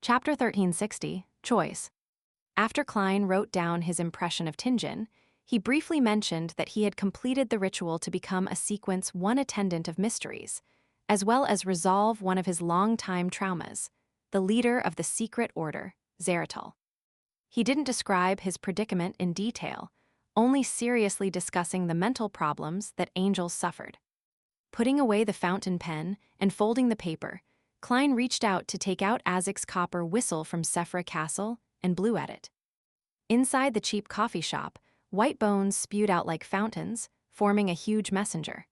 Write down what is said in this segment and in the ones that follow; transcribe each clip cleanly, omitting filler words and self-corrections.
Chapter 1360, Choice. After Klene wrote down his impression of Tingen, he briefly mentioned that he had completed the ritual to become a Sequence 1 attendant of mysteries, as well as resolve one of his long-time traumas, the leader of the secret order, Zeratul. He didn't describe his predicament in detail, only seriously discussing the mental problems that angels suffered. Putting away the fountain pen and folding the paper, Klene reached out to take out Azek's copper whistle from Sephra Castle and blew at it. Inside the cheap coffee shop, white bones spewed out like fountains, forming a huge messenger.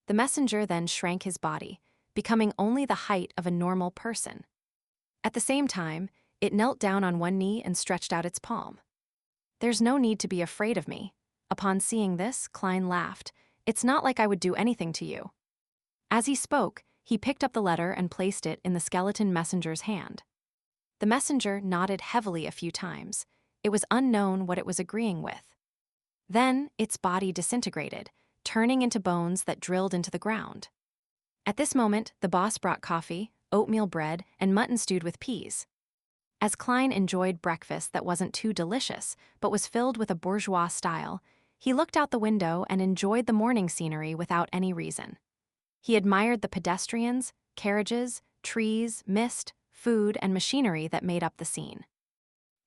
The messenger then shrank his body, becoming only the height of a normal person. At the same time, it knelt down on one knee and stretched out its palm. "There's no need to be afraid of me." Upon seeing this, Klene laughed. "It's not like I would do anything to you." As he spoke, he picked up the letter and placed it in the skeleton messenger's hand. The messenger nodded heavily a few times. It was unknown what it was agreeing with. Then, its body disintegrated, turning into bones that drilled into the ground. At this moment, the boss brought coffee, oatmeal bread, and mutton stewed with peas. As Klene enjoyed breakfast that wasn't too delicious, but was filled with a bourgeois style, he looked out the window and enjoyed the morning scenery without any reason. He admired the pedestrians, carriages, trees, mist, food, and machinery that made up the scene.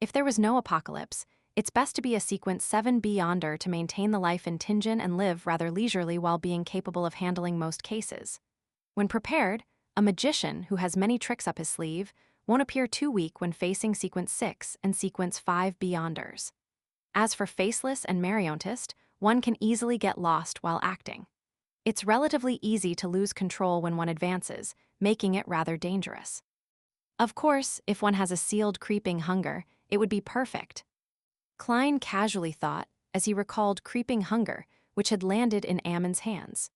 If there was no apocalypse, it's best to be a Sequence 7 Beyonder to maintain the life in Tingen and live rather leisurely while being capable of handling most cases. When prepared, a magician who has many tricks up his sleeve won't appear too weak when facing Sequence 6 and Sequence 5 Beyonders. As for Faceless and Mariontist, one can easily get lost while acting. It's relatively easy to lose control when one advances, making it rather dangerous. Of course, if one has a sealed creeping hunger, it would be perfect. Klene casually thought, as he recalled creeping hunger, which had landed in Ammon's hands.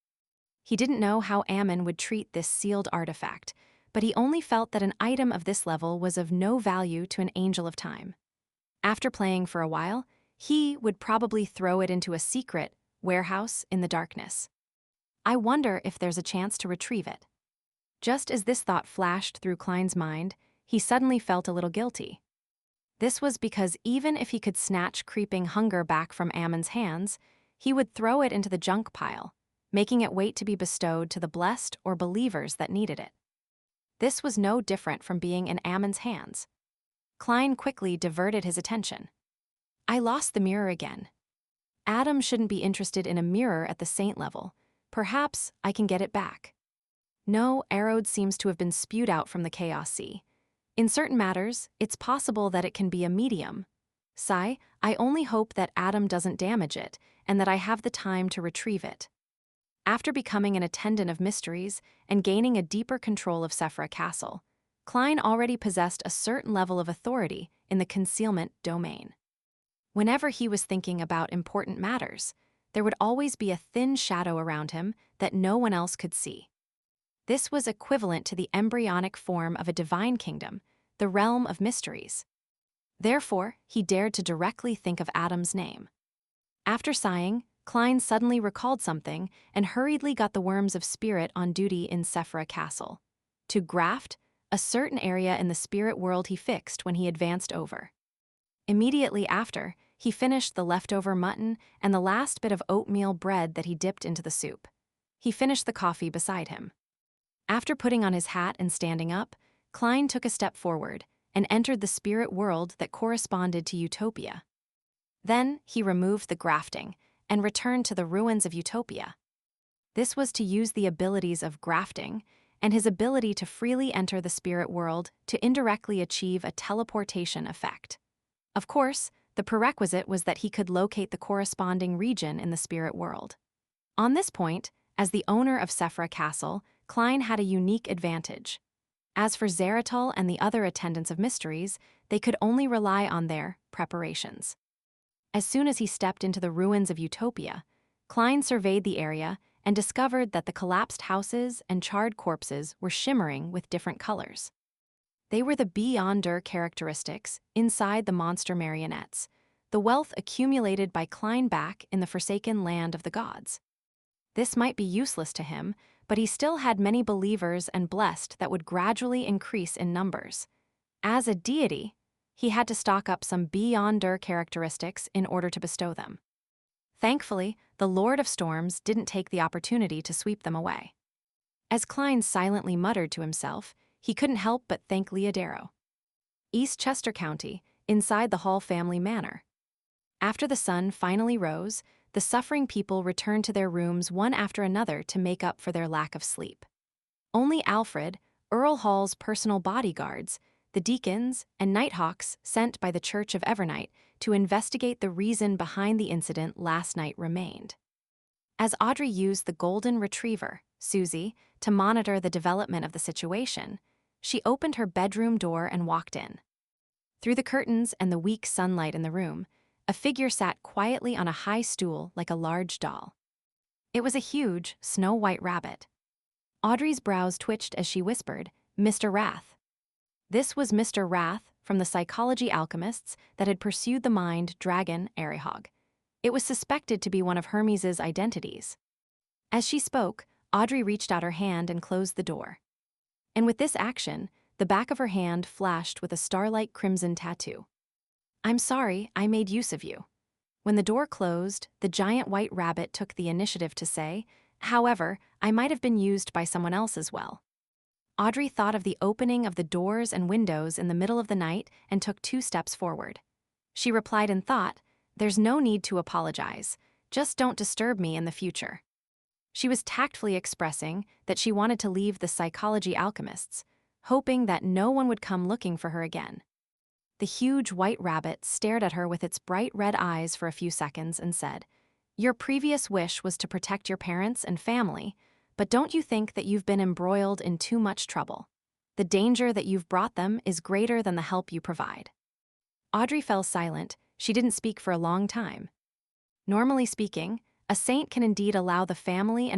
He didn't know how Ammon would treat this sealed artifact, but he only felt that an item of this level was of no value to an Angel of Time. After playing for a while, he would probably throw it into a secret warehouse in the darkness. I wonder if there's a chance to retrieve it. Just as this thought flashed through Klene's mind, he suddenly felt a little guilty. This was because even if he could snatch creeping hunger back from Ammon's hands, he would throw it into the junk pile, making it wait to be bestowed to the blessed or believers that needed it. This was no different from being in Ammon's hands. Klene quickly diverted his attention. "I lost the mirror again. Adam shouldn't be interested in a mirror at the saint level. Perhaps I can get it back." No, Arrowed seems to have been spewed out from the Chaos Sea. In certain matters, it's possible that it can be a medium. I only hope that Adam doesn't damage it, and that I have the time to retrieve it. After becoming an attendant of mysteries and gaining a deeper control of Sephra Castle, Klene already possessed a certain level of authority in the concealment domain. Whenever he was thinking about important matters, there would always be a thin shadow around him that no one else could see. This was equivalent to the embryonic form of a divine kingdom, the realm of mysteries. Therefore, he dared to directly think of Adam's name. After sighing, Klene suddenly recalled something and hurriedly got the Worms of Spirit on duty in Sephra Castle, to graft a certain area in the spirit world he fixed when he advanced over. Immediately after, he finished the leftover mutton and the last bit of oatmeal bread that he dipped into the soup. He finished the coffee beside him. After putting on his hat and standing up, Klene took a step forward and entered the spirit world that corresponded to Utopia. Then he removed the grafting and returned to the ruins of Utopia. This was to use the abilities of grafting and his ability to freely enter the spirit world to indirectly achieve a teleportation effect. Of course, the prerequisite was that he could locate the corresponding region in the spirit world. On this point, as the owner of Sephra Castle, Klene had a unique advantage. As for Zeratul and the other attendants of mysteries, they could only rely on their preparations. As soon as he stepped into the ruins of Utopia, Klene surveyed the area and discovered that the collapsed houses and charred corpses were shimmering with different colors. They were the Beyonder characteristics inside the monster marionettes, the wealth accumulated by Klene back in the forsaken land of the gods. This might be useless to him, but he still had many believers and blessed that would gradually increase in numbers. As a deity, he had to stock up some beyonder characteristics in order to bestow them. Thankfully, the Lord of Storms didn't take the opportunity to sweep them away. As Klene silently muttered to himself, he couldn't help but thank Leodero. East Chester County, inside the Hall family manor. After the sun finally rose, the suffering people returned to their rooms one after another to make up for their lack of sleep. Only Alfred, Earl Hall's personal bodyguards, the deacons, and nighthawks sent by the Church of Evernight to investigate the reason behind the incident last night remained. As Audrey used the golden retriever, Susie, to monitor the development of the situation, she opened her bedroom door and walked in. Through the curtains and the weak sunlight in the room, a figure sat quietly on a high stool like a large doll. It was a huge, snow-white rabbit. Audrey's brows twitched as she whispered, "Mr. Wrath." This was Mr. Wrath from the psychology alchemists that had pursued the mind dragon Arihog. It was suspected to be one of Hermes's identities. As she spoke, Audrey reached out her hand and closed the door. And with this action, the back of her hand flashed with a starlight crimson tattoo. "I'm sorry I made use of you." When the door closed, the giant white rabbit took the initiative to say, "However, I might have been used by someone else as well." Audrey thought of the opening of the doors and windows in the middle of the night and took 2 steps forward. She replied in thought, "There's no need to apologize. Just don't disturb me in the future." She was tactfully expressing that she wanted to leave the psychology alchemists, hoping that no one would come looking for her again. The huge white rabbit stared at her with its bright red eyes for a few seconds and said, "Your previous wish was to protect your parents and family, but don't you think that you've been embroiled in too much trouble? The danger that you've brought them is greater than the help you provide." Audrey fell silent. She didn't speak for a long time. Normally speaking, a saint can indeed allow the family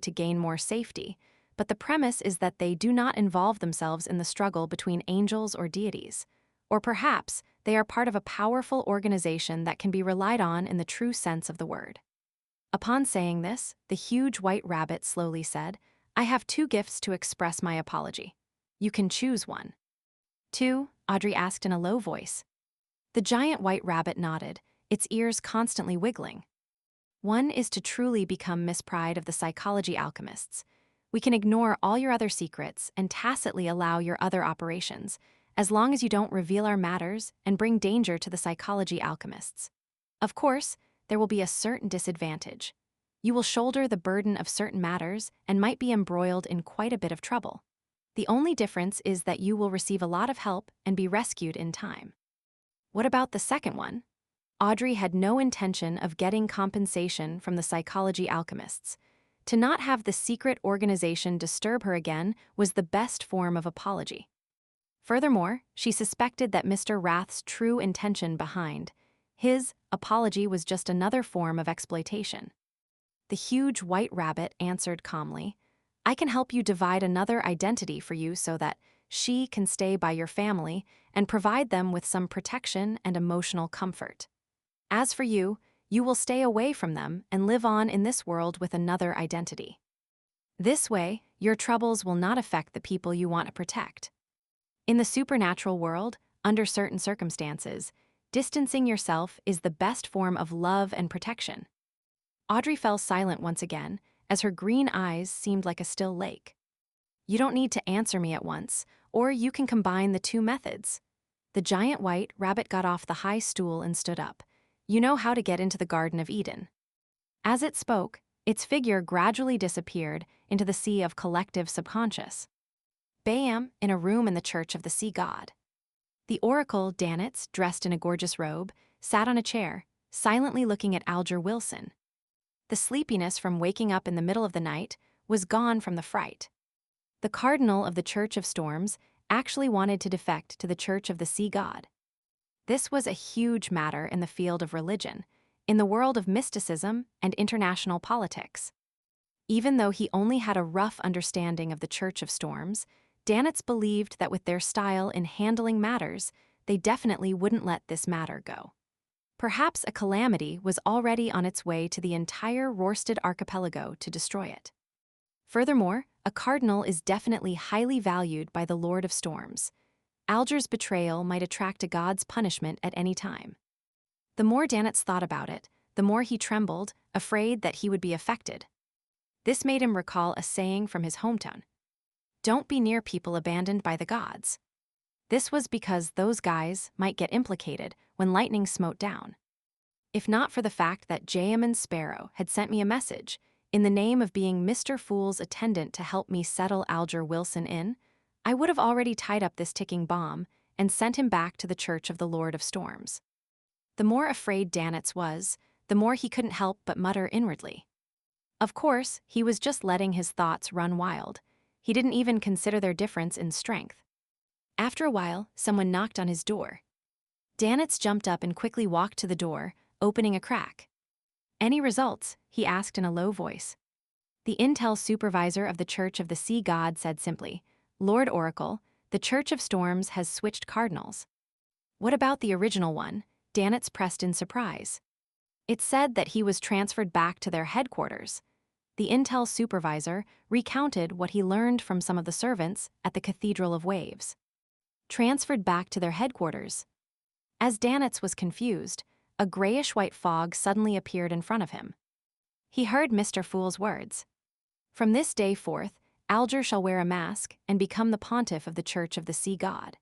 to gain more safety, but the premise is that they do not involve themselves in the struggle between angels or deities. Or perhaps they are part of a powerful organization that can be relied on in the true sense of the word. Upon saying this, the huge white rabbit slowly said, "I have 2 gifts to express my apology. You can choose one." "2?" Audrey asked in a low voice. The giant white rabbit nodded, its ears constantly wiggling. "One is to truly become Miss Pride of the psychology alchemists. We can ignore all your other secrets and tacitly allow your other operations, as long as you don't reveal our matters and bring danger to the psychology alchemists. Of course, there will be a certain disadvantage. You will shoulder the burden of certain matters and might be embroiled in quite a bit of trouble. The only difference is that you will receive a lot of help and be rescued in time." What about the second one? Audrey had no intention of getting compensation from the psychology alchemists. To not have the secret organization disturb her again was the best form of apology. Furthermore, she suspected that Mr. Wrath's true intention behind his apology was just another form of exploitation. The huge white rabbit answered calmly, "I can help you divide another identity for you so that she can stay by your family and provide them with some protection and emotional comfort. As for you, you will stay away from them and live on in this world with another identity. This way, your troubles will not affect the people you want to protect. In the supernatural world, under certain circumstances, distancing yourself is the best form of love and protection." Audrey fell silent once again, as her green eyes seemed like a still lake. "You don't need to answer me at once, or you can combine the 2 methods." The giant white rabbit got off the high stool and stood up. "You know how to get into the Garden of Eden." As it spoke, its figure gradually disappeared into the sea of collective subconscious. Bam! In a room in the Church of the Sea God. The oracle, Danitz, dressed in a gorgeous robe, sat on a chair, silently looking at Alger Wilson. The sleepiness from waking up in the middle of the night was gone from the fright. The cardinal of the Church of Storms actually wanted to defect to the Church of the Sea God. This was a huge matter in the field of religion, in the world of mysticism and international politics. Even though he only had a rough understanding of the Church of Storms, Danitz believed that with their style in handling matters, they definitely wouldn't let this matter go. Perhaps a calamity was already on its way to the entire Rorsted archipelago to destroy it. Furthermore, a cardinal is definitely highly valued by the Lord of Storms. Alger's betrayal might attract a god's punishment at any time. The more Danitz thought about it, the more he trembled, afraid that he would be affected. This made him recall a saying from his hometown: "Don't be near people abandoned by the gods." This was because those guys might get implicated when lightning smote down. If not for the fact that Jayaman Sparrow had sent me a message, in the name of being Mr. Fool's attendant to help me settle Alger Wilson in, I would have already tied up this ticking bomb and sent him back to the Church of the Lord of Storms. The more afraid Danitz was, the more he couldn't help but mutter inwardly. Of course, he was just letting his thoughts run wild. He didn't even consider their difference in strength. After a while, someone knocked on his door. Danitz jumped up and quickly walked to the door, opening a crack. "Any results?" he asked in a low voice. The intel supervisor of the Church of the Sea God said simply, "Lord Oracle, the Church of Storms has switched cardinals." "What about the original one?" Danitz pressed in surprise. "It said that he was transferred back to their headquarters." The intel supervisor recounted what he learned from some of the servants at the Cathedral of Waves. Transferred back to their headquarters. As Danitz was confused, a grayish-white fog suddenly appeared in front of him. He heard Mr. Fool's words. "From this day forth, Alger shall wear a mask and become the pontiff of the Church of the Sea God."